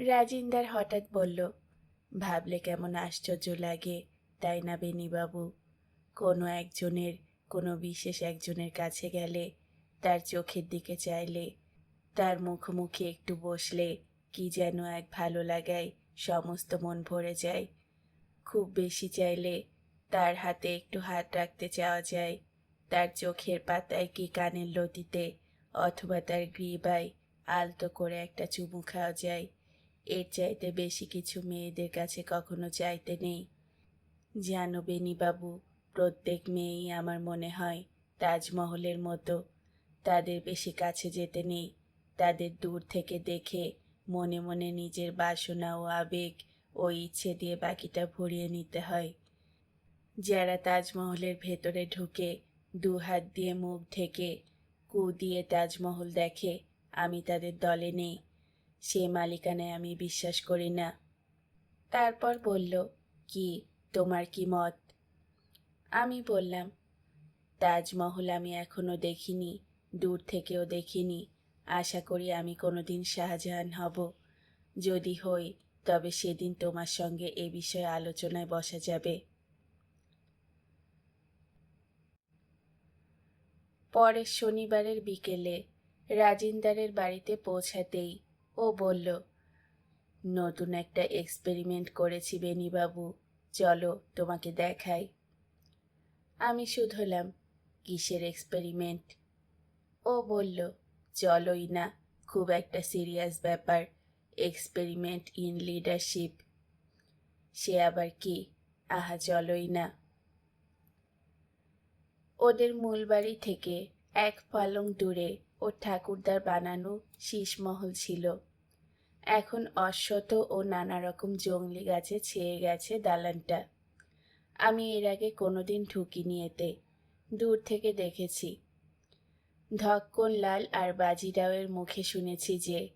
রাজিনদার হঠাৎ বলল, ভাবলে কেমন আশ্চর্য লাগে, তাই না বেনিবাবু? কোনো একজনের, কোনো বিশেষ একজনের কাছে গেলে, তার চোখের দিকে চাইলে, তার মুখোমুখি একটু বসলে, কি যেন এক ভালো লাগায় সমস্ত মন ভরে যায়। খুব বেশি চাইলে তার হাতে একটু হাত রাখতে চাওয়া যায়, তার চোখের পাতায় কি কানের লতিতে, অথবা তার গ্রীবায় আলতো করে একটা চুমু খাওয়া যায়। এর চাইতে বেশি কিছু মেয়েদের কাছে কখনো চাইতে নেই। জানো বেনিবাবু, প্রত্যেক মেয়েই আমার মনে হয় তাজমহলের মতো। তাদের বেশি কাছে যেতে নেই, তাদের দূর থেকে দেখে মনে মনে নিজের বাসনা ও আবেগ ও ইচ্ছে দিয়ে বাকিটা ভরিয়ে নিতে হয়। যারা তাজমহলের ভেতরে ঢুকে দু হাত দিয়ে মুখ ঢেকে কু দিয়ে তাজমহল দেখে, আমি তাদের দলে নেই। সে মালিকানায় আমি বিশ্বাস করি না। তারপর বলল, কি, তোমার কি মত? আমি বললাম, তাজমহল আমি এখনো দেখিনি, দূর থেকেও দেখিনি। আশা করি আমি কোনোদিন শাহজাহান হব। যদি হই, তবে সেদিন তোমার সঙ্গে এ বিষয়ে আলোচনায় বসা যাবে। পরের শনিবারের বিকেলে রাজিন্দারের বাড়িতে পৌঁছাতেই ও বলল, নতুন একটা এক্সপেরিমেন্ট করেছি বেনিবাবু, চলো তোমাকে দেখাই। আমি শুধলাম, কিসের এক্সপেরিমেন্ট? ও বলল, চলোই না, খুব একটা সিরিয়াস ব্যাপার, এক্সপেরিমেন্ট ইন লিডারশিপ। সে আবার কি? আহা, চলোই না। ওদের মূল বাড়ি থেকে এক পালং দূরে ও ঠাকুরদার বানানো শীষমহল ছিল। এখন অশ্বত ও নানা রকম জংলি গাছে ছেয়ে গেছে দালানটা। আমি এর আগে কোনোদিন ঢুকিনি এতে, দূর থেকে দেখেছি। ধক্কন লাল আর বাজিরাওয়ের মুখে শুনেছি যে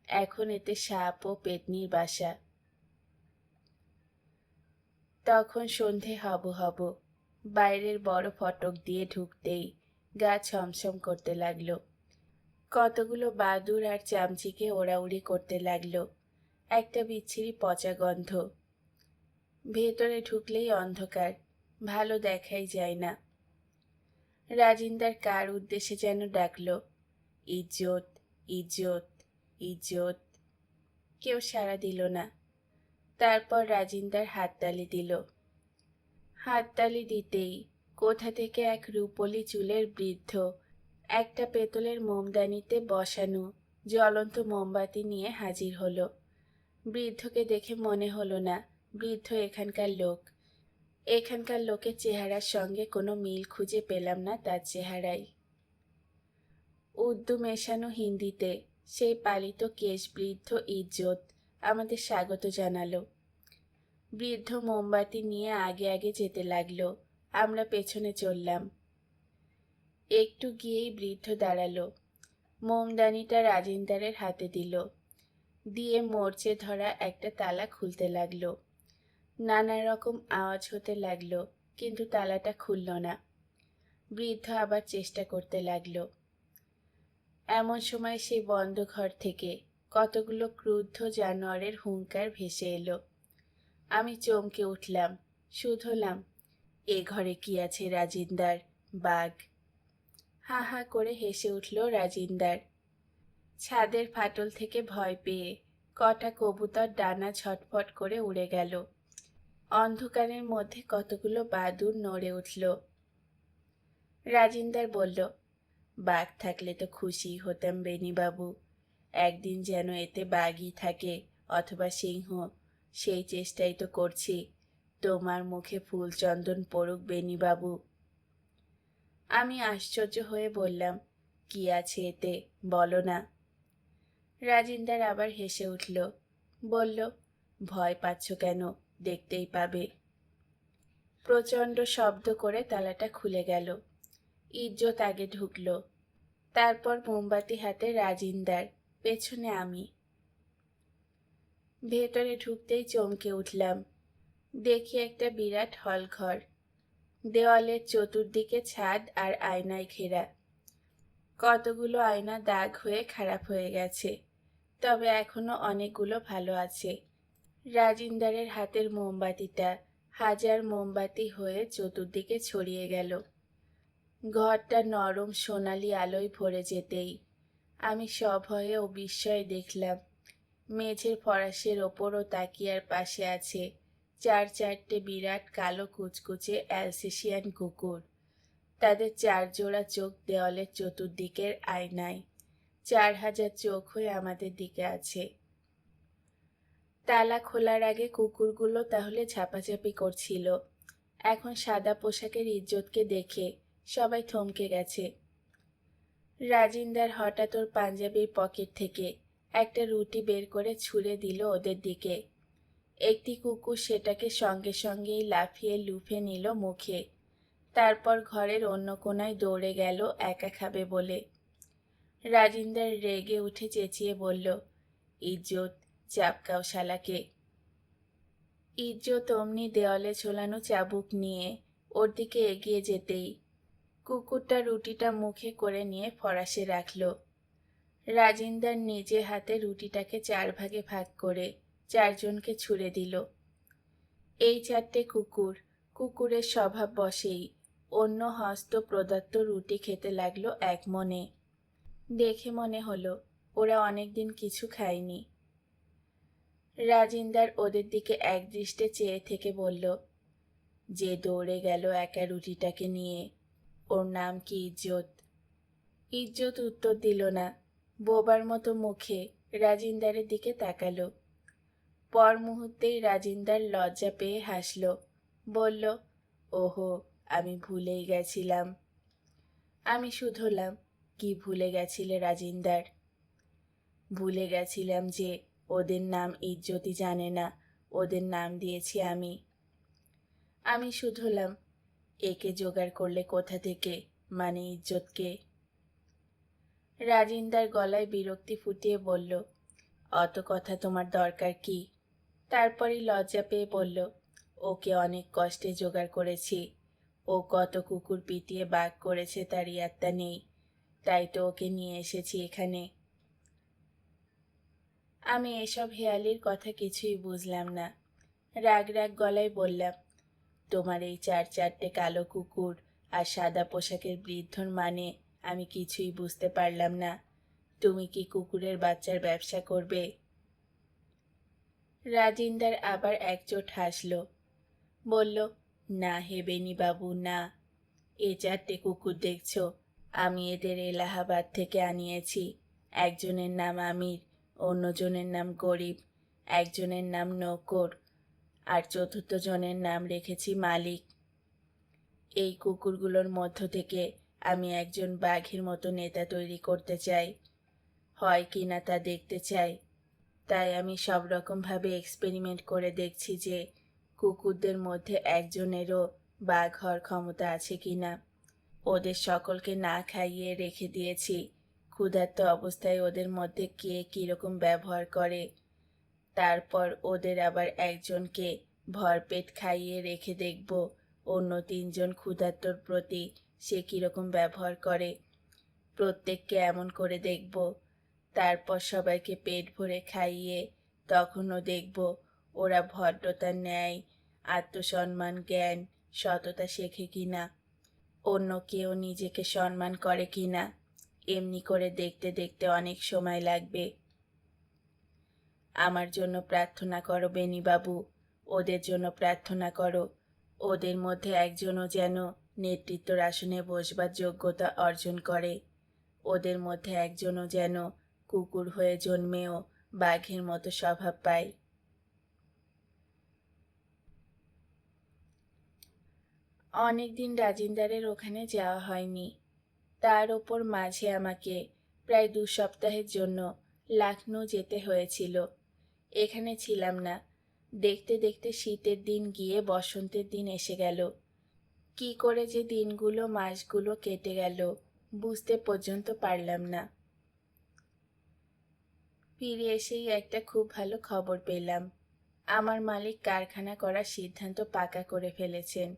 এখন এতে সাপ ও পেতনির বাসা। তখন সন্ধে হব হব, বাইরের বড় ফটক দিয়ে ঢুকতেই গা ছমছম করতে লাগলো। কতগুলো বাদুড় আর চামচিকে ওড়াউড়ি করতে লাগলো। একটা বিচ্ছিরি পচা গন্ধ। ভেতরে ঢুকলেই অন্ধকার, ভালো দেখাই যায় না। রাজিন্দার কার উদ্দেশ্যে যেন ডাকলো, ইজ্জত, ইজ্জত, ইজ্জত। কেউ সাড়া দিল না। তারপর রাজিন্দার হাততালি দিল। হাততালি দিতেই কোথা থেকে এক রূপলি চুলের বৃদ্ধ একটা পেতলের মোমদানিতে বসানো জ্বলন্ত মোমবাতি নিয়ে হাজির হলো। বৃদ্ধকে দেখে মনে হলো না বৃদ্ধ এখানকার লোক। এখানকার লোকের চেহারার সঙ্গে কোনো মিল খুঁজে পেলাম না তার চেহারায়। উর্দু মেশানো হিন্দিতে সেই পালিত কেশ বৃদ্ধ ইজ্জত আমাদের স্বাগত জানালো। বৃদ্ধ মোমবাতি নিয়ে আগে আগে যেতে লাগলো, আমরা পেছনে চললাম। একটু গিয়েই বৃদ্ধ দাঁড়ালো, মোমদানিটা রাজিন্দারের হাতে দিল, দিয়ে মরচে ধরা একটা তালা খুলতে লাগলো। নানা রকম আওয়াজ হতে লাগলো, কিন্তু তালাটা খুলল না। বৃদ্ধ আবার চেষ্টা করতে লাগলো। এমন সময় সেই বন্ধ ঘর থেকে কতগুলো ক্রুদ্ধ জানোয়ারের হুঙ্কার ভেসে এলো। আমি চমকে উঠলাম, শুধলাম, এ ঘরে কি আছে রাজিন্দার? বাঘ! হা হা করে হেসে উঠল রাজিন্দার। ছাদের ফাটল থেকে ভয় পেয়ে কটা কবুতর ডানা ছটফট করে উড়ে গেল। অন্ধকারের মধ্যে কতগুলো বাদুড় নড়ে উঠল। রাজিন্দার বলল, বাঘ থাকলে তো খুশি হতাম বেনিবাবু। একদিন যেন এতে বাঘই থাকে, অথবা সিংহ। সেই চেষ্টাই তো করছি। তোমার মুখে ফুল চন্দন পড়ুক বেনিবাবু। আমি আশ্চর্য হয়ে বললাম, কি আছে এতে, বলো না। রাজিন্দার আবার হেসে উঠল, বলল, ভয় পাচ্ছ কেন, দেখতেই পাবে। প্রচণ্ড শব্দ করে তালাটা খুলে গেল। ইজ্জত আগে ঢুকল, তারপর মোমবাতি হাতে রাজিন্দার, পেছনে আমি। ভেতরে ঢুকতেই চমকে উঠলাম। দেখি একটা বিরাট হলঘর, দেওয়ালের চতুর্দিকে ছাদ আর আয়নায় ঘেরা। কতগুলো আয়না দাগ হয়ে খারাপ হয়ে গেছে, তবে এখনো অনেকগুলো ভালো আছে। রাজিন্দারের হাতের মোমবাতিটা হাজার মোমবাতি হয়ে চতুর্দিকে ছড়িয়ে গেল। ঘরটা নরম সোনালি আলোয় ভরে যেতেই আমি সভয়ে ও বিস্ময়ে দেখলাম মেঝের ফরাসের ওপরও তাকিয়ার পাশে আছে চারটে বিরাট কালো কুচকুচে অ্যালসেশিয়ান কুকুর। তাদের 4 জোড়া চোখ দেওয়ালের চতুর্দিকের আয়নায় 4000 চোখ হয়ে আমাদের দিকে আছে। তালা খোলার আগে কুকুরগুলো তাহলে ঝাপাঝাপি করছিল। এখন সাদা পোশাকের ইজ্জতকে দেখে সবাই থমকে গেছে। রাজিন্দার হঠাৎ ওর পাঞ্জাবির পকেট থেকে একটা রুটি বের করে ছুঁড়ে দিল ওদের দিকে। একটি কুকুর সেটাকে সঙ্গে সঙ্গেই লাফিয়ে লুফে নিল মুখে। তারপর ঘরের অন্য কোনায় দৌড়ে গেল একা খাবে বলে। রাজিন্দার রেগে উঠে চেঁচিয়ে বলল, ইজ্জত, চাপকাও শালাকে। ইজ্জত অমনি দেওয়ালে ঝোলানো চাবুক নিয়ে ওর দিকে এগিয়ে যেতেই কুকুরটা রুটিটা মুখে করে নিয়ে ফরাসে রাখল। রাজিন্দার নিজে হাতে রুটিটাকে 4 ভাগে ভাগ করে 4 জনকে ছুঁড়ে দিল। এই 4টে কুকুরের স্বভাব বশেই অন্য হস্ত প্রদত্ত রুটি খেতে লাগলো এক মনে। দেখে মনে হলো ওরা অনেকদিন কিছু খায়নি। রাজিন্দার ওদের দিকে একদৃষ্টে চেয়ে থেকে বলল, যে দৌড়ে গেল একা রুটিটাকে নিয়ে, ওর নাম কি ইজ্জত? ইজ্জত উত্তর দিল না, বোবার মতো মুখে রাজিন্দারের দিকে তাকালো। পর মুহূর্তেই রাজিন্দার লজ্জা পেয়ে হাসল, বলল, ওহো, আমি ভুলেই গেছিলাম। আমি শুধলাম, কি ভুলে গেছিলে রাজিন্দার? ভুলে গেছিলাম যে ওদের নাম ইজ্জতই জানে না, ওদের নাম দিয়েছি আমি। আমি শুধলাম, একে জোগাড় করলে কোথা থেকে, মানে ইজ্জতকে? রাজিন্দার গলায় বিরক্তি ফুটিয়ে বলল, অত কথা তোমার দরকার কি? তারপরই লজ্জা পেয়ে বলল, ওকে অনেক কষ্টে জোগাড় করেছি। ও কত কুকুর পিটিয়ে বাঘ করেছে তার ইয়াত্তা নেই, তাই তো ওকে নিয়ে এসেছি এখানে। আমি এসব হেয়ালির কথা কিছুই বুঝলাম না। রাগ রাগ গলায় বললাম, তোমার এই 4টে কালো কুকুর আর সাদা পোশাকের বৃদ্ধর মানে আমি কিছুই বুঝতে পারলাম না। তুমি কি কুকুরের বাচ্চার ব্যবসা করবে? রাজিন্দার আবার একচোট হাসল, বলল, না হে বেনি বাবু, না। এ 4টে কুকুর দেখছ, আমি এদের এলাহাবাদ থেকে আনিয়েছি। একজনের নাম আমির, অন্যজনের নাম গরিব, একজনের নাম নৌকর, আর চতুর্থ জনের নাম রেখেছি মালিক। এই কুকুরগুলোর মধ্য থেকে আমি একজন বাঘের মতো নেতা তৈরি করতে চাই, হয় কি না তা দেখতে চাই। তাই আমি সব রকমভাবে এক্সপেরিমেন্ট করে দেখছি যে কুকুরদের মধ্যে একজনেরও বাঘ হওয়ার ক্ষমতা আছে কিনা। ওদের সকলকে না খাইয়ে রেখে দিয়েছি। ক্ষুধার্ত অবস্থায় ওদের মধ্যে কে কীরকম ব্যবহার করে, তারপর ওদের আবার একজনকে ভরপেট খাইয়ে রেখে দেখব অন্য 3 জন ক্ষুধার্তর প্রতি সে কীরকম ব্যবহার করে। প্রত্যেককে এমন করে দেখব, তারপর সবাইকে পেট ভরে খাইয়ে তখনও দেখব ওরা ভদ্রতার ন্যায় আত্মসম্মান, জ্ঞান, সততা শেখে কিনা, অন্য কেউ নিজেকে সম্মান করে কিনা। এমনি করে দেখতে দেখতে অনেক সময় লাগবে। আমার জন্য প্রার্থনা করো বেনি বাবু, ওদের জন্য প্রার্থনা করো। ওদের মধ্যে একজনও যেন নেতৃত্বর আসনে বসবার যোগ্যতা অর্জন করে। ওদের মধ্যে একজনও যেন কুকুর হয়ে জন্মেও বাঘের মতো স্বভাব পায়। অনেকদিন রাজিন্দারের ওখানে যাওয়া হয়নি। তার ওপর মাঝে আমাকে প্রায় 2 সপ্তাহের জন্য লখনউ যেতে হয়েছিল। এখানে ছিলাম না। দেখতে দেখতে শীতের দিন গিয়ে বসন্তের দিন এসে গেল। কি করে যে দিনগুলো মাসগুলো কেটে গেল বুঝতে পর্যন্ত পারলাম না। ফিরে এসেই একটা খুব ভালো খবর পেলাম। আমার মালিক কারখানা করার সিদ্ধান্ত পাকা করে ফেলেছেন।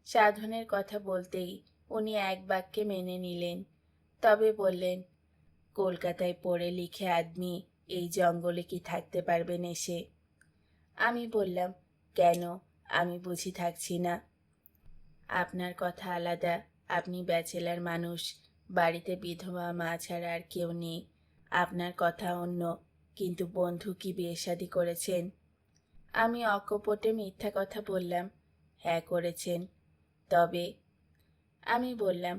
সাধনের কথা বলতেই উনি এক বাক্যে মেনে নিলেন। তবে বললেন, কলকাতায় পড়ে লিখে আদমি এই জঙ্গলে কি থাকতে পারবেন এসে? আমি বললাম, কেন? আমি বুঝি থাকছি না? আপনার কথা আলাদা। আপনি ব্যাচেলার মানুষ, বাড়িতে বিধবা মা ছাড়া আর কেউ নেই। আপনার কথা অন্য। কিন্তু বন্ধু কি বিয়ে শাদী করেছেন? আমি অকপটে মিথ্যা কথা বললাম, হ্যাঁ করেছেন। তবে আমি বললাম,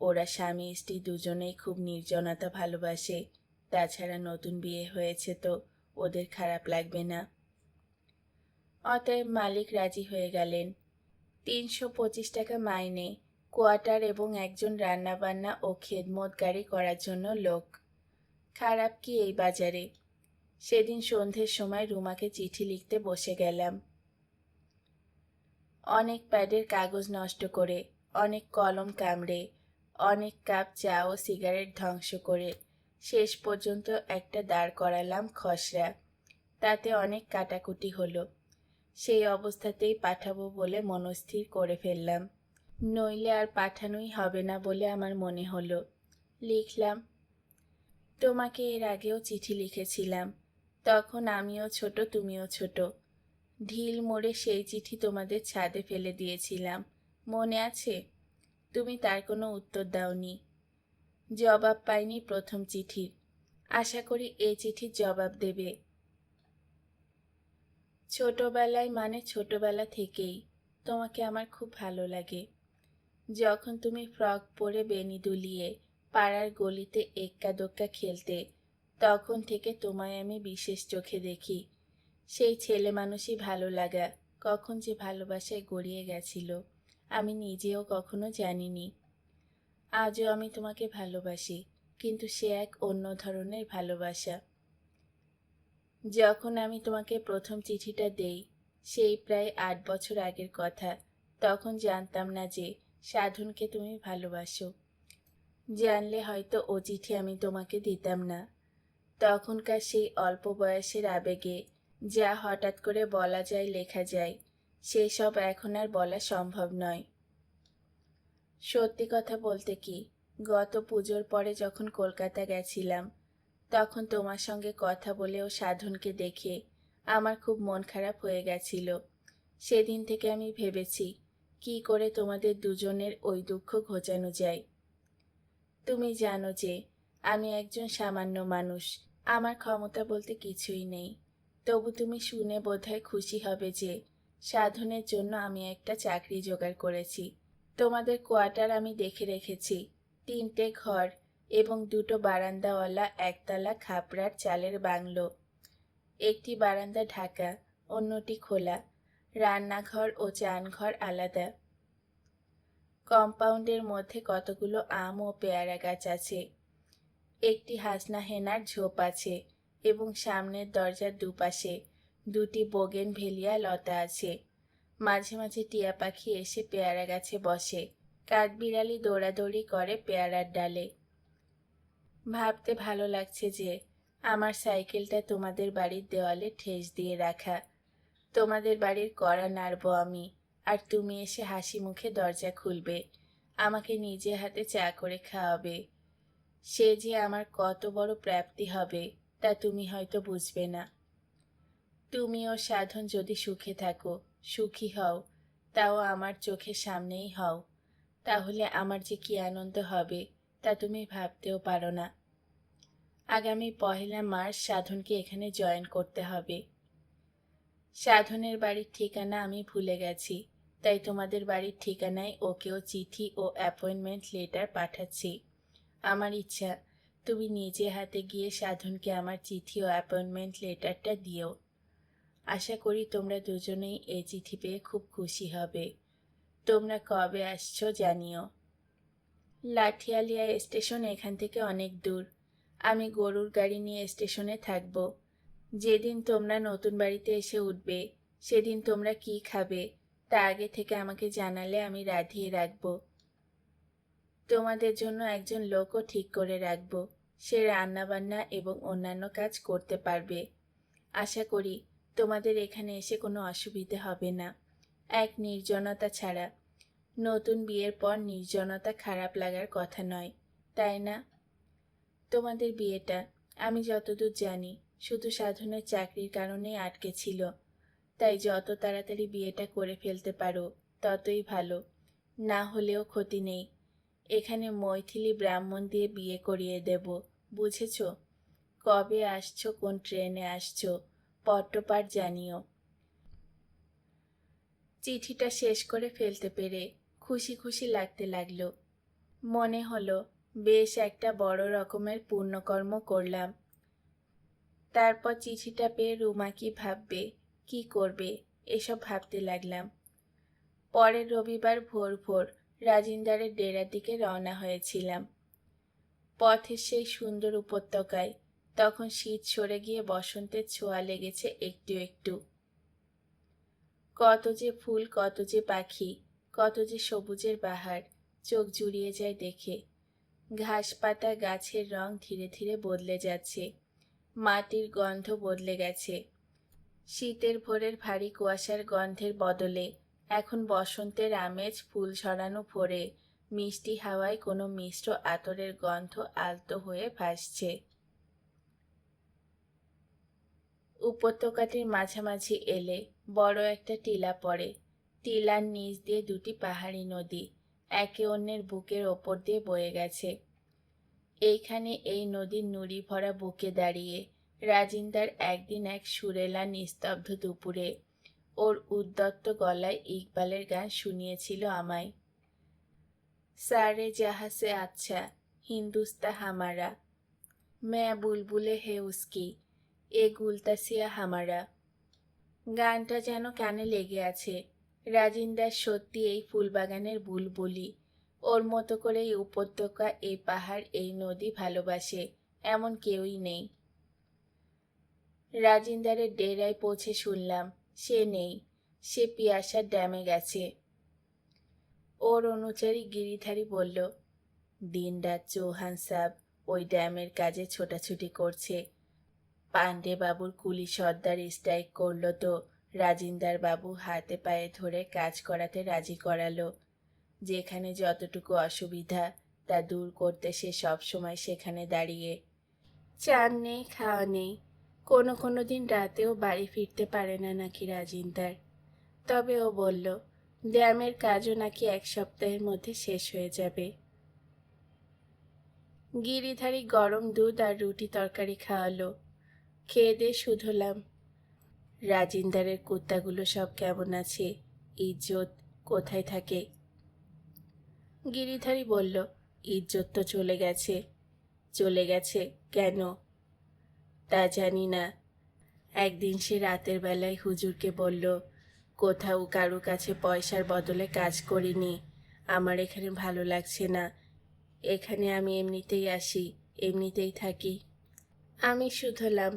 ওরা স্বামী স্ত্রী দুজনেই খুব নির্জনতা ভালোবাসে। তাছাড়া নতুন বিয়ে হয়েছে তো ওদের খারাপ লাগবে না। অতএব মালিক রাজি হয়ে গেলেন। ৩২৫ টাকা মাইনে, কোয়ার্টার এবং একজন রান্নাবান্না ও খেদমতগারি করার জন্য লোক। খারাপ কি এই বাজারে? সেদিন সন্ধ্যের সময় রুমাকে চিঠি লিখতে বসে গেলাম। অনেক প্যাডের কাগজ নষ্ট করে, অনেক কলম কামড়ে, অনেক কাপ চা ও সিগারেট ধ্বংস করে শেষ পর্যন্ত একটা দাঁড় করালাম খসড়া। তাতে অনেক কাটাকুটি হলো। সেই অবস্থাতেই পাঠাবো বলে মনস্থির করে ফেললাম। নইলে আর পাঠানোই হবে না বলে আমার মনে হলো। লিখলাম, তোমাকে এর আগেও চিঠি লিখেছিলাম। তখন আমিও ছোট, তুমিও ছোট। ঢিল মোড়ে সেই চিঠি তোমাদের ছাদে ফেলে দিয়েছিলাম, মনে আছে? তুমি তার কোনো উত্তর দাওনি। জবাব পাইনি প্রথম চিঠির। আশা করি এই চিঠির জবাব দেবে। ছোটবেলায় মানে ছোটবেলা থেকেই তোমাকে আমার খুব ভালো লাগে। যখন তুমি ফ্রক পরে বেনি দুলিয়ে পাড়ার গলিতে এক্কা দোক্কা খেলতে, তখন থেকে তোমায় আমি বিশেষ চোখে দেখি। সেই ছেলে মানুষই ভালো লাগা কখন যে ভালোবাসায় গড়িয়ে গেছিল আমি নিজেও কখনো জানিনি। আজও আমি তোমাকে ভালোবাসি, কিন্তু সে এক অন্য ধরনের ভালোবাসা। যখন আমি তোমাকে প্রথম চিঠিটা দেই, সেই প্রায় ৮ বছর আগের কথা, তখন জানতাম না যে সাধনকে তুমি ভালোবাসো। জানলে হয়তো ও চিঠি আমি তোমাকে দিতাম না। তখনকার সেই অল্প বয়সের আবেগে যা হঠাৎ করে বলা যায়, লেখা যায়, সেসব এখন আর বলা সম্ভব নয়। সত্যি কথা বলতে কি, গত পুজোর পরে যখন কলকাতা গেছিলাম, তখন তোমার সঙ্গে কথা বলেও সাধনকে দেখে আমার খুব মন খারাপ হয়ে গেছিল। সেদিন থেকে আমি ভেবেছি কি করে তোমাদের দুজনের ওই দুঃখ ঘোচানো যায়। তুমি জানো যে আমি একজন সামান্য মানুষ, আমার ক্ষমতা বলতে কিছুই নেই। তবু তুমি শুনে বোধহয় খুশি হবে যে সাধনের জন্য আমি একটা চাকরি জোগাড় করেছি। তোমাদের কোয়ার্টার আমি দেখে রেখেছি। ৩টে ঘর এবং ২টো বারান্দাওয়ালা একতলা খাপড়ার চালের বাংলো। একটি বারান্দা ঢাকা, অন্যটি খোলা। রান্নাঘর ও চানঘর আলাদা। কম্পাউন্ডের মধ্যে কতগুলো আম ও পেয়ারা গাছ আছে। একটি হাসনা হেনার ঝোপ আছে এবং সামনের দরজার দুপাশে ২টি বোগেনভেলিয়া লতা আছে। মাঝে মাঝে টিয়া পাখি এসে পেয়ারা গাছে বসে। কাঠবিড়ালি দৌড়াদৌড়ি করে পেয়ারার ডালে। ভাবতে ভালো লাগছে যে আমার সাইকেলটা তোমাদের বাড়ির দেওয়ালে ঠেস দিয়ে রাখা। তোমাদের বাড়ির কড়া নাড়ব আমি, আর তুমি এসে হাসি মুখে দরজা খুলবে, আমাকে নিজে হাতে চা করে খাওয়াবে। সে যে আমার কত বড় প্রাপ্তি হবে তা তুমি হয়তো বুঝবে না। তুমি ও সাধন যদি সুখে থাকো, সুখী হও, তাও আমার চোখের সামনেই হও, তাহলে আমার যে কি আনন্দ হবে তা তুমি ভাবতেও পারো না। আগামী ১লা মার্চ সাধনকে এখানে জয়েন করতে হবে। সাধনের বাড়ির ঠিকানা আমি ভুলে গেছি, তাই তোমাদের বাড়ির ঠিকানায় ওকেও চিঠি ও অ্যাপয়েন্টমেন্ট লেটার পাঠাচ্ছি। আমার ইচ্ছা তুমি নিজে হাতে গিয়ে সাধনকে আমার চিঠি ও অ্যাপয়েন্টমেন্ট লেটারটা দিও। আশা করি তোমরা দুজনেই এই চিঠি পেয়ে খুব খুশি হবে। তোমরা কবে আসছো জানিও। লাঠিয়ালিয়া স্টেশন এখান থেকে অনেক দূর। আমি গরুর গাড়ি নিয়ে স্টেশনে থাকব। যেদিন তোমরা নতুন বাড়িতে এসে উঠবে, সেদিন তোমরা কি খাবে তা আগে থেকে আমাকে জানালে আমি রাঁধিয়ে রাখব। তোমাদের জন্য একজন লোকও ঠিক করে রাখব। সে রান্নাবান্না এবং অন্যান্য কাজ করতে পারবে। আশা করি তোমাদের এখানে এসে কোনো অসুবিধে হবে না, এক নির্জনতা ছাড়া। নতুন বিয়ের পর নির্জনতা খারাপ লাগার কথা নয়, তাই না? তোমাদের বিয়েটা আমি যতদূর জানি শুধু সাধনের চাকরির কারণেই আটকে ছিল। তাই যত তাড়াতাড়ি বিয়েটা করে ফেলতে পারো ততই ভালো, না হলেও ক্ষতি নেই। এখানে মৈথিলি ব্রাহ্মণ দিয়ে বিয়ে করিয়ে দেব, বুঝেছ? কবে আসছো, কোন ট্রেনে আসছো, পট্টপাড় জানিও। চিঠিটা শেষ করে ফেলতে পেরে খুশি খুশি লাগতে লাগলো। মনে হলো বেশ একটা বড় রকমের পুণ্যকর্ম করলাম। তারপর চিঠিটা পেয়ে রুমা কি ভাববে, কি করবে, এসব ভাবতে লাগলাম। পরের রবিবার ভোর ভোর রাজিন্দারের ডেরার দিকে রওনা হয়েছিলাম। পথের সেই সুন্দর উপত্যকায় তখন শীত সরে গিয়ে বসন্তের ছোঁয়া লেগেছে একটু একটু। কত যে ফুল, কত যে পাখি, কত যে সবুজের বাহার, চোখ জুড়িয়ে যায় দেখে। ঘাস পাতা গাছের রং ধীরে ধীরে বদলে যাচ্ছে, মাটির গন্ধ বদলে গেছে। শীতের ভোরের ভারী কুয়াশার গন্ধের বদলে এখন বসন্তের আমেজ, ফুল ছড়ানো ভোরে মিষ্টি হাওয়ায় কোনো মিশ্র আতরের গন্ধ আলতো হয়ে ভাসছে। উপত্যকাটির মাঝামাঝি এলে বড় একটা টিলা পড়ে। টিলার নিচ দিয়ে দুটি পাহাড়ি নদী একে অন্যের বুকের ওপর দিয়ে বয়ে গেছে। এইখানে এই নদীর নুড়ি ভরা বুকে দাঁড়িয়ে রাজিন্দার একদিন এক সুরেলা নিস্তব্ধ দুপুরে ওর উদ্যত্ত গলায় ইকবালের গান শুনিয়েছিল আমায়। সারে জাহাঁ সে আচ্ছা হিন্দুস্তা হামারা, मैं বুলবুলে হে উসকি, এ গুলতাসিয়া হামারা। গানটা যেন কানে লেগে আছে। রাজিন্দার সত্যি এই ফুলবাগানের বুলবুলি। ওর মতো করে এই উপত্যকা, এই পাহাড়, এই নদী ভালোবাসে এমন কেউই নেই। রাজিন্দারের ডেরায় পৌঁছে শুনলাম সে নেই, সে পিয়াসার ড্যামে গেছে। ওর অনুচারী গিরিধারী বলল, দিনরাত চৌহান সাহেব ওই ড্যামের কাজে ছোটাছুটি করছে। পান্ডে বাবুর কুলি সর্দার স্ট্রাইক করলো তো রাজিন্দার বাবু হাতে পায়ে ধরে কাজ করাতে রাজি করালো। যেখানে যতটুকু অসুবিধা তা দূর করতে সে সবসময় সেখানে দাঁড়িয়ে। চান নেই, খাওয়া নেই, কোনো কোনো দিন রাতেও বাড়ি ফিরতে পারে না নাকি রাজিন্দার। তবে ও বলল ড্যামের কাজও নাকি এক সপ্তাহের মধ্যে শেষ হয়ে যাবে। গিরিধারী গরম দুধ আর রুটি তরকারি খাওয়ালো। খেয়ে দিয়ে শুধলাম। রাজিন্দারের কুত্তাগুলো সব কেমন আছে? ইজ্জত কোথায় থাকে? গিরিধারী বলল, ইজ্জত তো চলে গেছে। চলে গেছে কেন? তা জানি না। একদিন সে রাতের বেলায় হুজুরকে বলল, কোথাও কারো কাছে পয়সার বদলে কাজ করিনি, আমার এখানে ভালো লাগছে না, এখানে আমি এমনিতেই আসি, এমনিতেই থাকি। আমি শুধলাম,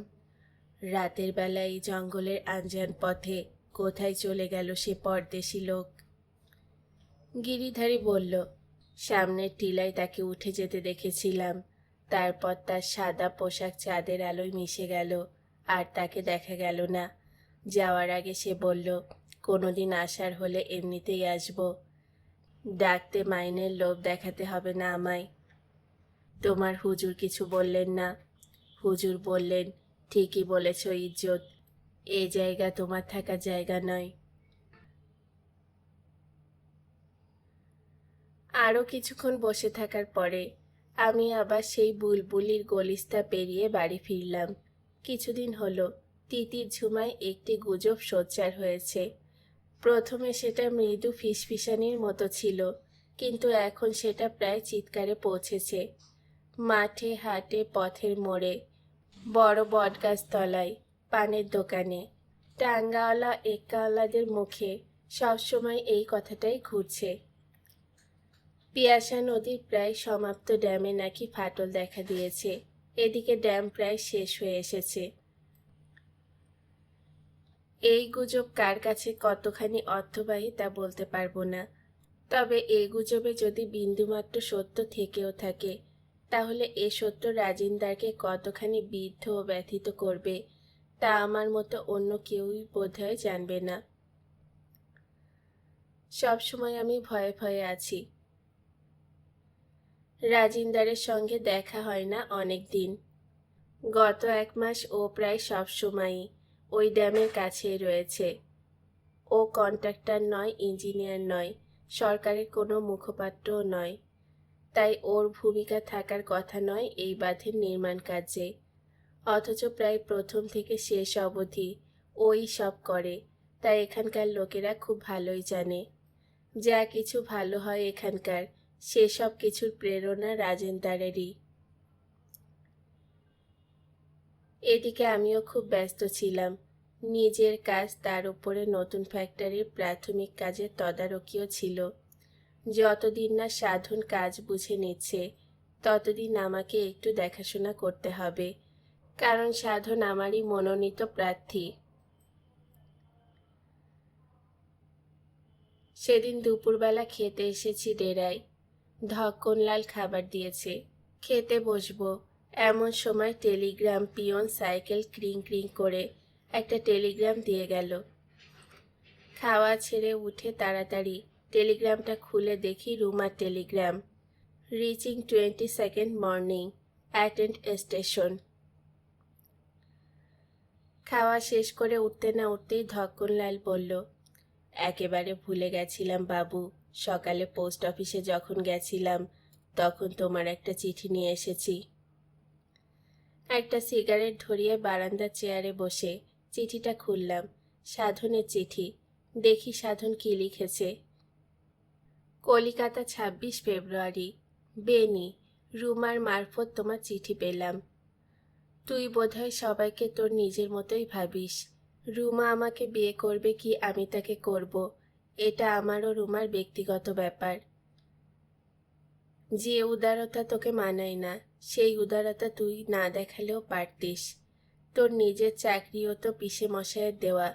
রাতের বেলায় এই জঙ্গলের আনজান পথে কোথায় চলে গেল সে পরদেশি লোক? গিরিধারী বলল, সামনের টিলায় তাকে উঠে যেতে দেখেছিলাম, তারপর তার সাদা পোশাক চাঁদের আলোয় মিশে গেল, আর তাকে দেখা গেল না। যাওয়ার আগে সে বলল, কোনোদিন আসার হলে এমনিতেই আসব, ডাকতে মাইনের লোভ দেখাতে হবে না আমায়। তোমার হুজুর কিছু বললেন না? হুজুর বললেন, ঠিকই বলেছ ইজ্জত, এ জায়গা তোমার থাকার জায়গা নয়। আরও কিছুক্ষণ বসে থাকার পরে আমি আবার সেই বুলবুলির গলিস্তা পেরিয়ে বাড়ি ফিরলাম। কিছুদিন হলো তিতির ঝুমায় একটি গুজব সোচ্চার হয়েছে। প্রথমে সেটা মৃদু ফিসফিসানির মতো ছিল, কিন্তু এখন সেটা প্রায় চিৎকারে পৌঁছেছে। মাঠে ঘাটে, পথের মোড়ে, বড় বটগাছ তলায়, পানের দোকানে, টাঙ্গাওয়ালা এক্কাওয়ালাদের মুখে সবসময় এই কথাটাই ঘুরছে। পিয়াসা নদীর প্রায় সমাপ্ত ড্যামে নাকি ফাটল দেখা দিয়েছে। এদিকে ড্যাম প্রায় শেষ হয়ে এসেছে। এই গুজব কার কাছে কতখানি অর্থবাহী তা বলতে পারবো না। তবে এই গুজবে যদি বিন্দুমাত্র সত্য থেকেও থাকে, তাহলে এ সত্য রাজিন্দারকে কতখানি বিদ্ধ ও ব্যথিত করবে তা আমার মতো অন্য কেউই বোধহয় জানবে না। সবসময় আমি ভয়ে ভয়ে আছি। রাজিন্দারের সঙ্গে দেখা হয় না অনেক দিন। গত 1 মাস ও প্রায় সবসময়ই ওই ড্যামের কাছেই রয়েছে। ও কন্ট্রাক্টর নয়, ইঞ্জিনিয়ার নয়, সরকারের কোনো মুখপাত্রও নয়। তাই ওর ভূমিকা থাকার কথা নয় এই বাঁধের নির্মাণ কাজে। অথচ প্রায় প্রথম থেকে শেষ অবধি ওই সব করে। তাই এখানকার লোকেরা খুব ভালোই জানে যা কিছু ভালো হয় এখানকার, সেসব কিছুর প্রেরণা রাজেন্দ্রারেরই। এদিকে আমিও খুব ব্যস্ত ছিলাম। নিজের কাজ, তার উপরে নতুন ফ্যাক্টরির প্রাথমিক কাজের তদারকিও ছিল। যতদিন না সাধন কাজ বুঝে নিচ্ছে ততদিন আমাকে একটু দেখাশোনা করতে হবে, কারণ সাধন আমারই মনোনীত প্রার্থী। সেদিন দুপুরবেলা খেতে এসেছি ডেরায়। ধক্কনলাল খাবার দিয়েছে। খেতে বসবো এমন সময় টেলিগ্রাম পিয়ন সাইকেল ক্রিং ক্রিং করে একটা টেলিগ্রাম দিয়ে গেল। খাওয়া ছেড়ে উঠে তাড়াতাড়ি টেলিগ্রামটা খুলে দেখি রুমার telegram. Reaching 22nd morning, attend station. খাওয়া শেষ করে উঠতে না উঠতেই ধক্কনলাল বলল, একেবারে ভুলে গেছিলাম বাবু, সকালে পোস্ট অফিসে যখন গেছিলাম তখন তোমার একটা চিঠি নিয়ে এসেছি। একটা সিগারেট ধরিয়ে বারান্দার চেয়ারে বসে চিঠিটা খুললাম। সাধনের চিঠি। দেখি সাধন কি লিখেছে। কলিকাতা, 26 ফেব্রুয়ারি। বেনি, রুমার মারফত তোমার চিঠি পেলাম। তুই বোধহয় সবাইকে তোর নিজের মতোই ভাবিস। রুমা আমাকে বিয়ে করবে কি আমি তাকে করব, এটা আমার ও রুমার ব্যক্তিগত ব্যাপার। যে উদারতা তোকে মানায় না সেই উদারতা তুই না দেখালেও পারতিস। তোর নিজের চাকরিও তো পিসে মশাইয়ের দেওয়া।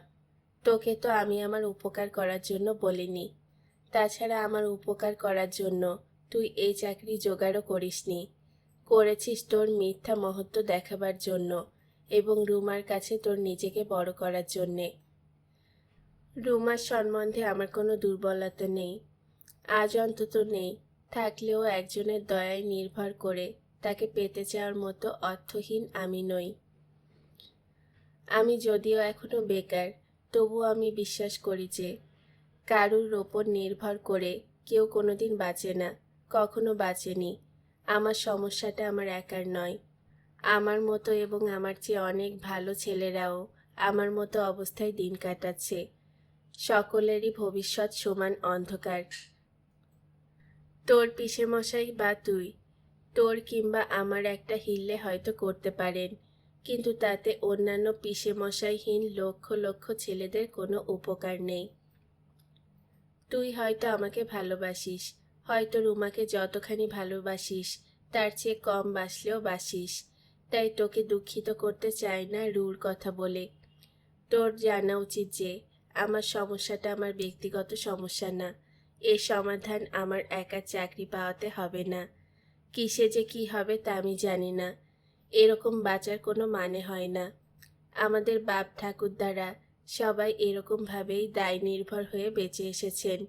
তোকে তো আমি আমার উপকার করার জন্য বলিনি। তাছাড়া আমার উপকার করার জন্য তুই এই চাকরি জোগাড়ও করিসনি, করেছিস তোর মিথ্যা মহত্ব দেখাবার জন্য এবং রুমার কাছে তোর নিজেকে বড় করার জন্যে। রুমার সম্বন্ধে আমার কোনো দুর্বলতা নেই, আজ অন্তত নেই। থাকলেও একজনের দয়ায় নির্ভর করে তাকে পেতে চাওয়ার মতো অর্থহীন আমি নই। আমি যদিও এখনো বেকার, তবু আমি বিশ্বাস করি যে কারুর ওপর নির্ভর করে কেউ কোনোদিন বাঁচে না, কখনো বাঁচেনি। আমার সমস্যাটা আমার একার নয়। আমার মতো এবং আমার চেয়ে অনেক ভালো ছেলেরাও আমার মতো অবস্থায় দিন কাটাচ্ছে। সকলেরই ভবিষ্যৎ সমান অন্ধকার। তোর পিসেমশাই বা তুই, তোর কিংবা আমার একটা হিল্লে হয়তো করতে পারেন, কিন্তু তাতে অন্যান্য পিসেমশাইহীন লক্ষ লক্ষ ছেলেদের কোনো উপকার নেই। তুই হয়তো আমাকে ভালোবাসিস, হয়তো রুমাকে যতখানি ভালোবাসিস তার চেয়ে কম বাসলেও বাসিস। তাই তোকে দুঃখিত করতে চাই না রুর কথা বলে। তোর জানা উচিত যে আমার সমস্যাটা আমার ব্যক্তিগত সমস্যা না। এর সমাধান আমার একার চাকরি পাওয়াতে হবে না। কিসে যে কি হবে তা আমি জানি না। এরকম বাঁচার কোনো মানে হয় না। আমাদের বাপ ঠাকুরদারা সবাই এরকমভাবেই দায় নির্ভর হয়ে বেঁচে এসেছেন।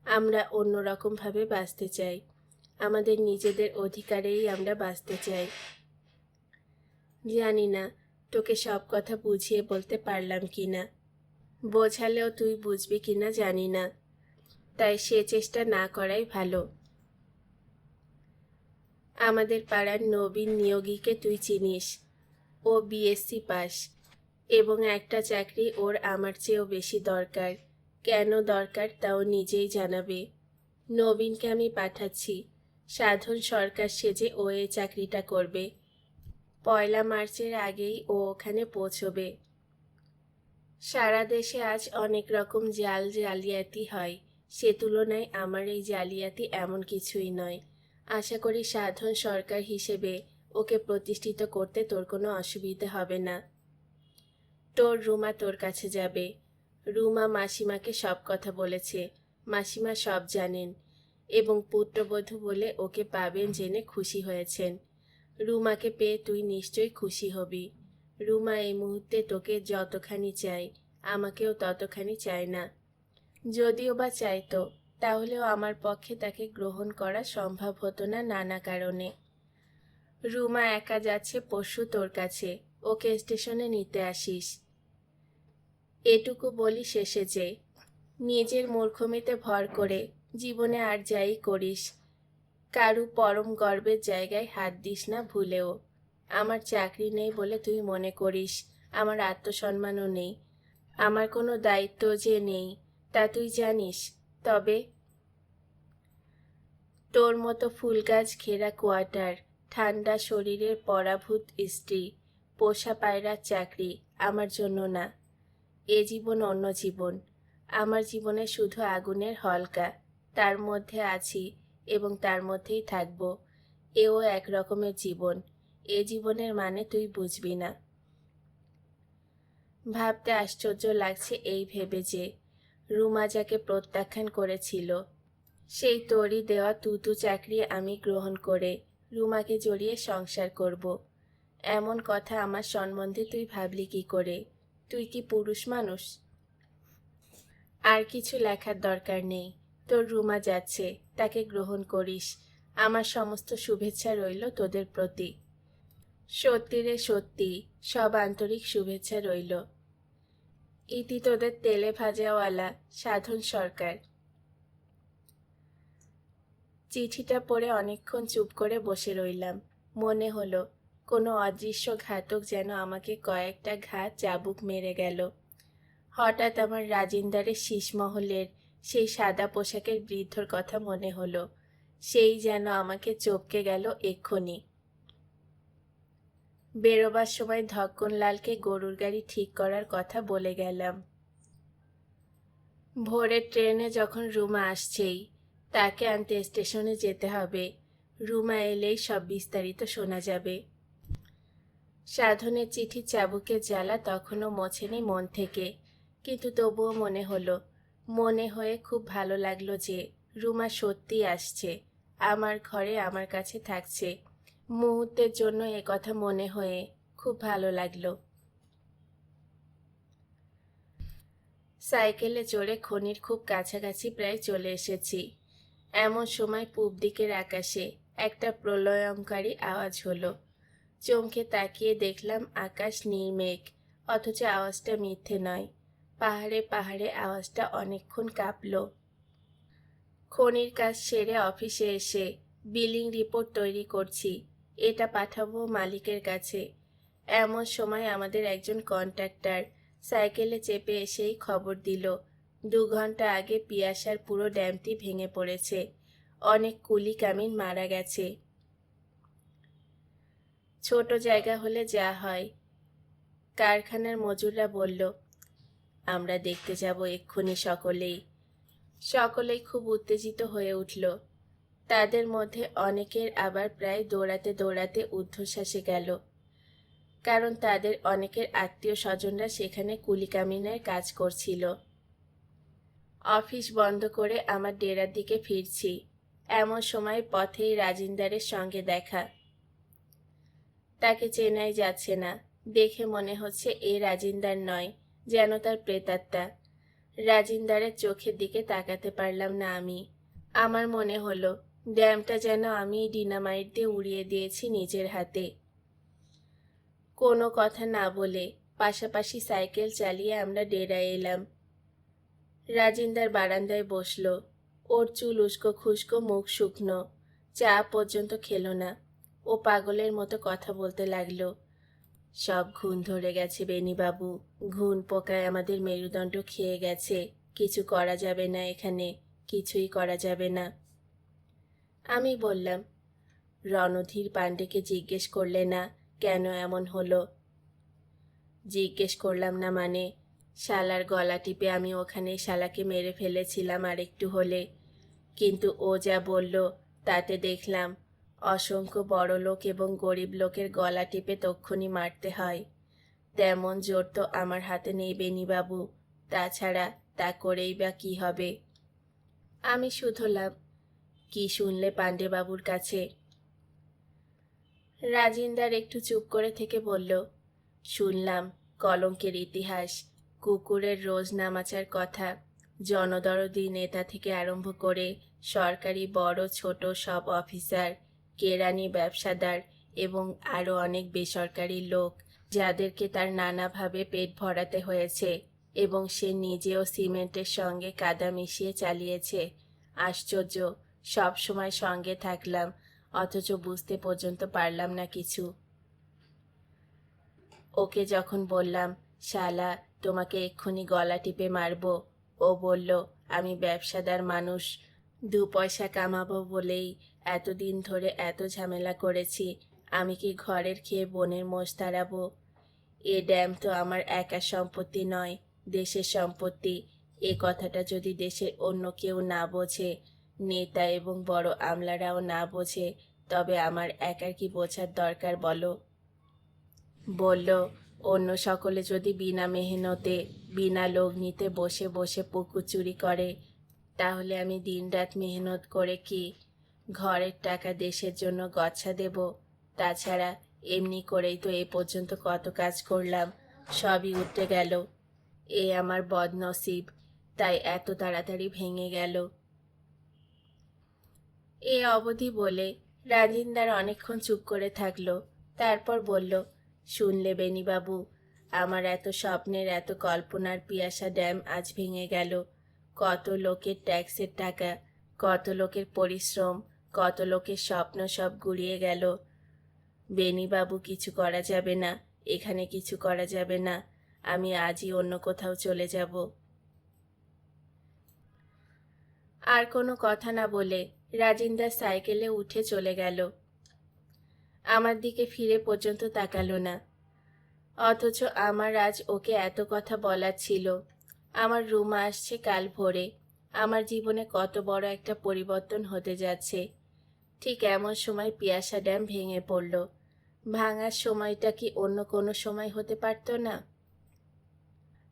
আমরা অন্যরকমভাবে বাঁচতে চাই। আমাদের নিজেদের অধিকারেই আমরা বাঁচতে চাই। জানি না তোকে সব কথা বুঝিয়ে বলতে পারলাম কি না। বোঝালেও তুই বুঝবি কিনা জানি না, তাই সে চেষ্টা না করাই ভালো। আমাদের পাড়ার নবীন নিয়োগীকে তুই চিনিস। ও বিএসসি পাস এবং একটা চাকরি ওর আমার চেয়েও বেশি দরকার। কেন দরকার তাও নিজেই জানাবে। নবীনকে আমি পাঠাচ্ছি। সাধন সরকার সেজে ও এই চাকরিটা করবে। 1 মার্চের আগেই ও ওখানে পৌঁছবে। সারা দেশে আজ অনেক রকম জালিয়াতি হয়, সে তুলনায় আমার এই জালিয়াতি এমন কিছুই নয়। আশা করি সাধন সরকার হিসেবে ওকে প্রতিষ্ঠিত করতে তোর কোনো অসুবিধে হবে না। তোর রুমা তোর কাছে যাবে। রুমা মাসিমাকে সব কথা বলেছে। মাসিমা সব জানেন এবং পুত্রবধূ বলে ওকে পাবেন জেনে খুশি হয়েছেন। রুমাকে পেয়ে তুই নিশ্চয়ই খুশি হবি। রুমা এই মুহূর্তে তোকে যতখানি চাই আমাকেও ততখানি চায় না। যদিও বা চাইতো তাহলেও আমার পক্ষে তাকে গ্রহণ করা সম্ভব হতো না নানা কারণে। রুমা একা যাচ্ছে পরশু তোর কাছে, ওকে স্টেশনে নিতে আসিস। এটুকু বলি শেষে যে নিজের মূর্খমিতে ভর করে জীবনে আর যাই করিস কারু পরম গর্বের জায়গায় হাত দিস না ভুলেও। আমার চাকরি নেই বলে তুই মনে করিস আমার আত্মসম্মানও নেই, আমার কোনো দায়িত্ব যে নেই তা তুই জানিস। তবে তোর মতো ফুলগাছ ঘেরা কোয়ার্টার, ঠান্ডা শরীরের পরাভূত স্ত্রী, পোষা পায়রার চাকরি আমার জন্য না। এ জীবন অন্য জীবন। আমার জীবনে শুধু আগুনের হলকা, তার মধ্যে আছি এবং তার মধ্যেই থাকব। এও এক রকমের জীবন। এ জীবনের মানে তুই বুঝবি না। ভাবতে আশ্চর্য লাগছে এই ভেবে যে রুমা যাকে প্রত্যাখ্যান করেছিল সেই তোরই দেওয়া তুতু চাকরি আমি গ্রহণ করে রুমাকে জড়িয়ে সংসার করব, এমন কথা আমার সম্বন্ধে তুই ভাবলি কি করে? তুই কি পুরুষ মানুষ? আর কিছু লেখার দরকার নেই। তোর রুমা যাচ্ছে, তাকে গ্রহণ করিস। আমার সমস্ত শুভেচ্ছা রইল তোদের প্রতি। সত্যি রে সত্যি, সব আন্তরিক শুভেচ্ছা রইল। ইতি তোদের তেলে ভাজাওয়ালা সাধন সরকার। চিঠিটা পড়ে অনেকক্ষণ চুপ করে বসে রইলাম। মনে হলো কোনো অদৃশ্য ঘাতক যেন আমাকে কয়েকটা ঘা চাবুক মেরে গেল। হঠাৎ আমার রাজিন্দারের শীষমহলের সেই সাদা পোশাকের বৃদ্ধর কথা মনে হলো। সেই যেন আমাকে চমকে গেল এক্ষুনি। বেরোবার সময় ধক্কনলালকে গরুর গাড়ি ঠিক করার কথা বলে গেলাম। ভোরের ট্রেনে যখন রুমা আসছেই, তাকে আনতে স্টেশনে যেতে হবে। রুমা এলেই সব বিস্তারিত শোনা যাবে। সাধনের চিঠি চাবুকের জ্বালা তখনও মোছেনি মন থেকে, কিন্তু তবুও মনে হয়ে খুব ভালো লাগলো যে রুমা সত্যি আসছে, আমার ঘরে আমার কাছে থাকছে। মুহূর্তের জন্য এ কথা মনে হয়ে খুব ভালো লাগলো। সাইকেলে চড়ে খনির খুব কাছাকাছি প্রায় চলে এসেছি। এমন সময় পূব দিকের আকাশে একটা প্রলয়ঙ্কারী আওয়াজ হলো। চমকে তাকিয়ে দেখলাম আকাশ নির্মেঘ, অথচ আওয়াজটা মিথ্যে নয়। পাহাড়ে পাহাড়ে আওয়াজটা অনেকক্ষণ কাঁপল। খনির কাজ সেরে অফিসে এসে বিলিং রিপোর্ট তৈরি করছি, এটা পাঠাবো মালিকের কাছে। এমন সময় আমাদের একজন কন্ট্রাক্টর সাইকেলে চেপে এসেই খবর দিল 2 ঘন্টা আগে পিয়াসার পুরো ড্যামটি ভেঙে পড়েছে, অনেক কুলি কামিন মারা গেছে। ছোট জায়গা হলে যা হয়। কারখানার মজুররা বলল, আমরা দেখতে যাব এক্ষুনি। সকলেই খুব উত্তেজিত হয়ে উঠল। তাদের মধ্যে অনেকের আবার প্রায় দৌড়াতে দৌড়াতে ঊর্ধ্বশ্বাসে গেল, কারণ তাদের অনেকের আত্মীয় স্বজনরা সেখানে কুলি কামিনের কাজ করছিল। অফিস বন্ধ করে আমার ডেরার দিকে ফিরছি, এমন সময় পথেই রাজিন্দারের সঙ্গে দেখা। তাকে চেনাই যাচ্ছে না, দেখে মনে হচ্ছে এ রাজিন্দার নয়, যেন তার প্রেতাত্মা। রাজিন্দারের চোখের দিকে তাকাতে পারলাম না আমি। আমার মনে হলো ড্যামটা যেন আমি ডিনামাইট দিয়ে উড়িয়ে দিয়েছি নিজের হাতে। কোনো কথা না বলে পাশাপাশি সাইকেল চালিয়ে আমরা ডেরায় এলাম। রাজিন্দার বারান্দায় বসলো। ওর চুল উস্কো খুস্কো, মুখ শুকনো, চা পর্যন্ত খেলো না। ও পাগলের মতো কথা বলতে লাগলো। সব ঘুণ ধরে গেছে বেনিবাবু, ঘুণ পোকায় আমাদের মেরুদণ্ড খেয়ে গেছে। কিছু করা যাবে না এখানে, কিছুই করা যাবে না। আমি বললাম, রণধীর পাণ্ডেকে জিজ্ঞেস করলে না কেন এমন হলো? জিজ্ঞেস করলাম না মানে, শালার গলা টিপে আমি ওখানে শালাকে মেরে ফেলেছিলাম আর একটু হলে। কিন্তু ও যা বলল তাতে দেখলাম অসংখ্য বড় লোক এবং গরিব লোকের গলা টিপে তক্ষুনি মারতে হয়। তেমন জোর তো আমার হাতে নেই বেনিবাবু, তাছাড়া তা করেই বা কি হবে? আমি শুধলাম, কি শুনলে পাণ্ডেবাবুর কাছে? রাজিন্দার একটু চুপ করে থেকে বলল, শুনলাম কলঙ্কের ইতিহাস, কুকুরের রোজ নামাচার কথা, জনদরদি নেতা থেকে আরম্ভ করে সরকারি বড় ছোট সব অফিসার, কেরানি ব্যবসাদার এবং আরও অনেক বেসরকারি লোক যাদেরকে তার নানাভাবে পেট ভরাতে হয়েছে, এবং সে নিজেও সিমেন্টের সঙ্গে কাদা মিশিয়ে চালিয়েছে। আশ্চর্য, সব সময় সঙ্গে থাকলাম, অথচ বুঝতে পর্যন্ত পারলাম না কিছু। ওকে যখন বললাম, শালা, তোমাকে এক্ষুনি গলা টিপে মারব, ও বলল, আমি ব্যবসাদার মানুষ, 2 পয়সা কামাবো বলেই এতদিন ধরে এত ঝামেলা করেছি। আমি কি ঘরের খেয়ে বনের মোষ তাড়াবো? এ ড্যাম তো আমার একার সম্পত্তি নয়, দেশের সম্পত্তি। এ কথাটা যদি দেশের অন্য কেউ না বোঝে, নেতা এবং বড় আমলারাও না বোঝে, তবে আমার একার কি বোঝার দরকার বলো? বলল, অন্য সকলে যদি বিনা মেহনতে, বিনা লগ্নিতে বসে বসে পুকুর চুরি করে, তাহলে আমি দিনরাত মেহনত করে কি ঘরের টাকা দেশের জন্য গচ্ছা দেব? তাছাড়া এমনি করেই তো এ পর্যন্ত কত কাজ করলাম, সবই উঠে গেল। এ আমার বদনসিব, তাই এত তাড়াতাড়ি ভেঙে গেল। এ অবধি বলে রাজিন্দার অনেকক্ষণ চুপ করে থাকলো। তারপর বলল, শুনলে বেনিবাবু, আমার এত স্বপ্নের, এত কল্পনার পিয়াসা ড্যাম আজ ভেঙে গেল। কত লোকের ট্যাক্সের টাকা, কত লোকের পরিশ্রম, কত লোকের স্বপ্ন সব গুড়িয়ে গেল। বেনিবাবু, কিছু করা যাবে না, এখানে কিছু করা যাবে না। আমি আজই অন্য কোথাও চলে যাব। আর কোনো কথা না বলে রাজিন্দার সাইকেলে উঠে চলে গেল। আমার দিকে ফিরে পর্যন্ত তাকালো না। অথচ আমার আজ ওকে এত কথা বলার ছিল। আমার রুমা আসছে কাল ভোরে। আমার জীবনে কত বড় একটা পরিবর্তন হতে যাচ্ছে। ঠিক এমন সময় পিয়াসা ড্যাম ভেঙে পড়ল। ভাঙার সময়টা কি অন্য কোনো সময় হতে পারত না?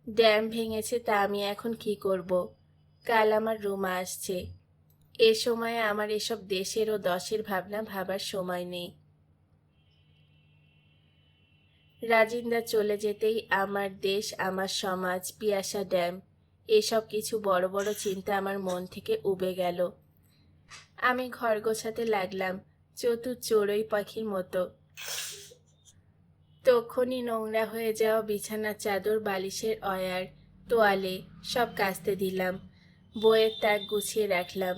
ড্যাম ভেঙেছে, তা আমি এখন কি করব? কাল আমার রুমা আসছে। এ সময়ে আমার এসব দেশের ও দশের ভাবনা ভাবার সময় নেই। রাজিন্দা চলে যেতেই আমার দেশ, আমার সমাজ, পিয়াসা ড্যাম, এসব কিছু বড় বড় চিন্তা আমার মন থেকে উবে গেল। আমি ঘর গোছাতে লাগলাম, চতুর চড়ুই পাখির মতো। তখনই নোংরা হয়ে যাওয়া বিছানার চাদর, বালিশের অয়ার, তোয়ালে সব কাচতে দিলাম। বইয়ের তাক গুছিয়ে রাখলাম।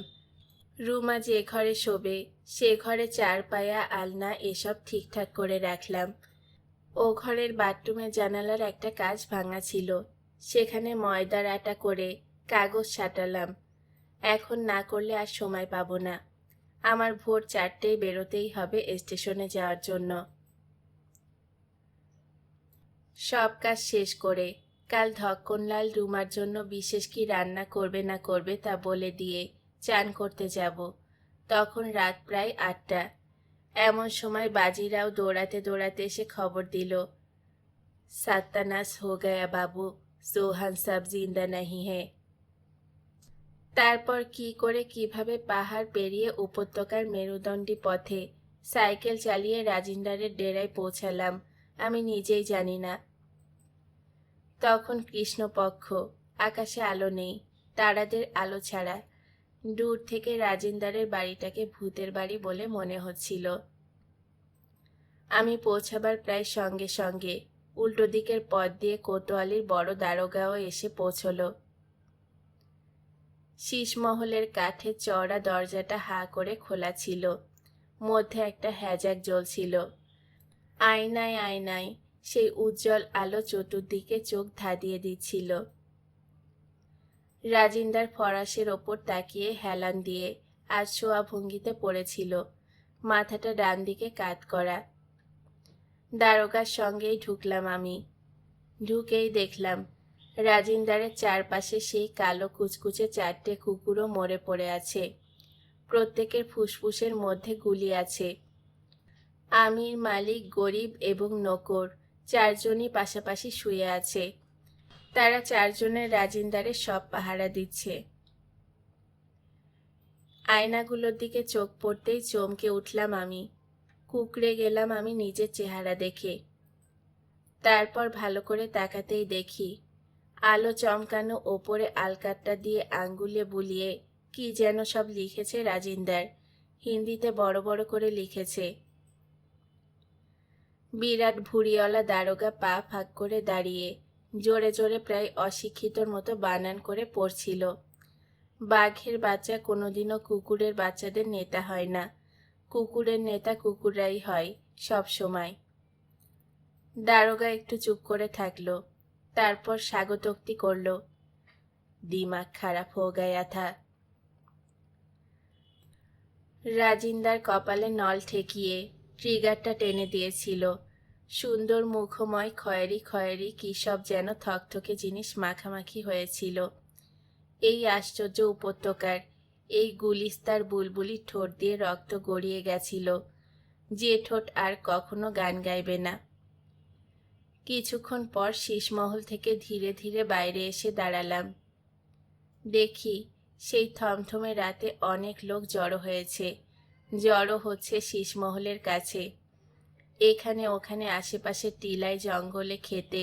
রুমা যে ঘরে শোবে, সে ঘরে 4 পায়া আলনা এসব ঠিকঠাক করে রাখলাম। ও ঘরের বাথরুমের জানালার একটা কাচ ভাঙা ছিল, সেখানে ময়দার আটা করে কাগজ সাঁটালাম। এখন না করলে আর সময় পাবো না। আমার ভোর 4টেয় বেরোতেই হবে স্টেশনে যাওয়ার জন্য। সব কাজ শেষ করে কাল ধক্কনলাল রুমার জন্য বিশেষ কি রান্না করবে না করবে তা বলে দিয়ে চান করতে যাব। তখন রাত প্রায় 8টা। এমন সময় বাজিরাও দৌড়াতে দৌড়াতে এসে খবর দিল, সত্যানাশ হো গয়া বাবু, সোহান সব জিন্দা নাহি হে। তারপর কি করে কিভাবে পাহাড় পেরিয়ে উপত্যকার মেরুদণ্ডী পথে সাইকেল চালিয়ে রাজিন্দারের ডেরায় পৌঁছালাম, আমি নিজেই জানি না। তখন কৃষ্ণপক্ষ, আকাশে আলো নেই, তারাদের আলো ছাড়া। দূর থেকে রাজিন্দারের বাড়িটাকে ভূতের বাড়ি বলে মনে হচ্ছিল। আমি পৌঁছাবার প্রায় সঙ্গে সঙ্গে উল্টো দিকের পথ দিয়ে কোতোয়ালির বড় দারোগাও এসে পৌঁছল। শীষমহলের কাঠের চওড়া দরজাটা হাঁ করে খোলা ছিল, মধ্যে একটা হ্যাজাক জ্বলছিল। আয়নায় আয়নায় সেই উজ্জ্বল আলো চতুর্দিকে চোখ ধাঁধিয়ে দিচ্ছিল। রাজিন্দার ফরাসের ওপর তাকিয়ে হেলান দিয়ে আজ শোয়া ভঙ্গিতে পড়েছিল, মাথাটা ডান দিকে কাত করা। দারোগার সঙ্গেই ঢুকলাম আমি। ঢুকেই দেখলাম রাজিন্দারের চারপাশে সেই কালো কুচকুচে 4টে কুকুরও মরে পড়ে আছে। প্রত্যেকের ফুসফুসের মধ্যে গুলি আছে। আমির, মালিক, গরিব এবং নকর 4জনই পাশাপাশি শুয়ে আছে। তারা 4জনের রাজিন্দারের সব পাহারা দিচ্ছে। আয়নাগুলোর দিকে চোখ পড়তেই চমকে উঠলাম আমি। কুঁকড়ে গেলাম আমি নিজের চেহারা দেখে। তারপর ভালো করে তাকাতেই দেখি আলো চমকানো ওপরে আলকাট্টা দিয়ে আঙ্গুলে বুলিয়ে কি যেন সব লিখেছে রাজিন্দার। হিন্দিতে বড় বড় করে লিখেছে, বিরাট ভুঁড়িওয়ালা দারোগা পা ফাঁক করে দাঁড়িয়ে জোরে জোরে প্রায় অশিক্ষিতর মতো বানান করে পড়ছিল, বাঘের বাচ্চা কোনোদিনও কুকুরের বাচ্চাদের নেতা হয় না, কুকুরের নেতা কুকুররাই হয় সব সময়। দারোগা একটু চুপ করে থাকলো, তারপর স্বাগতোক্তি করলো, দিমাগ খারাপ হো গয়া থা। রাজিন্দার কপালে নল ঠেকিয়ে ট্রিগারটা টেনে দিয়েছিল। সুন্দর মুখময় খয়েরি খয়েরি কী সব যেন থকথকে জিনিস মাখামাখি হয়েছিল এই আশ্চর্য উপত্যকার। এই গুলিস্তার বুলবুলি ঠোঁট দিয়ে রক্ত গড়িয়ে গেছিল, যে ঠোঁট আর কখনো গান গাইবে না। কিছুক্ষণ পর শীষমহল থেকে ধীরে ধীরে বাইরে এসে দাঁড়ালাম। দেখি সেই থমথমে রাতে অনেক লোক জড়ো হয়েছে, জড়ো হচ্ছে শীষমহলের কাছে। এখানে ওখানে আশেপাশে টিলায় জঙ্গলে খেতে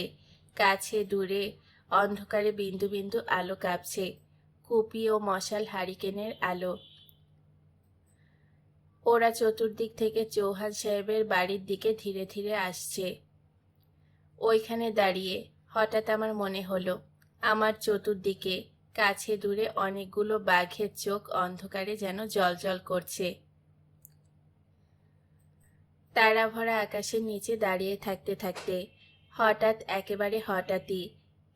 কাছে দূরে অন্ধকারে বিন্দু বিন্দু আলো কাঁপছে, কুপি ও মশাল হারিকেনের আলো। ওরা চতুর্দিক থেকে চৌহান সাহেবের বাড়ির দিকে ধীরে ধীরে আসছে। ওইখানে দাঁড়িয়ে হঠাৎ আমার মনে হলো আমার চতুর্দিকে কাছে দূরে অনেকগুলো বাঘের চোখ অন্ধকারে যেন জ্বলজ্বল করছে। তারা ভরা আকাশের নিচে দাঁড়িয়ে থাকতে থাকতে হঠাৎ, একেবারে হঠাৎই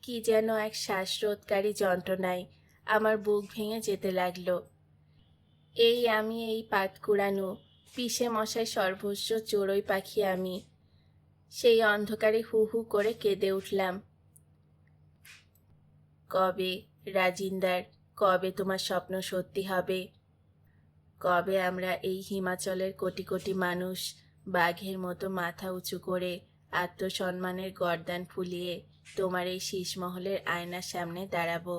কি যেন এক শ্বাসরোধকারী যন্ত্রণায় আমার বুক ভেঙে যেতে লাগলো। আমি এই পাতকুড়ানো পিসে মশাই সর্বস্ব চড়ুই পাখি আমি। সেই অন্ধকারে হু হু করে কেঁদে উঠলাম। কবে রাজিন্দার, কবে তোমার স্বপ্ন সত্যি হবে? কবে আমরা এই হিমাচলের কোটি কোটি মানুষ বাঘের মতো মাথা উঁচু করে আত্মসম্মানের গর্দান ফুলিয়ে তোমার এই শীষমহলের আয়নার সামনে দাঁড়াবো?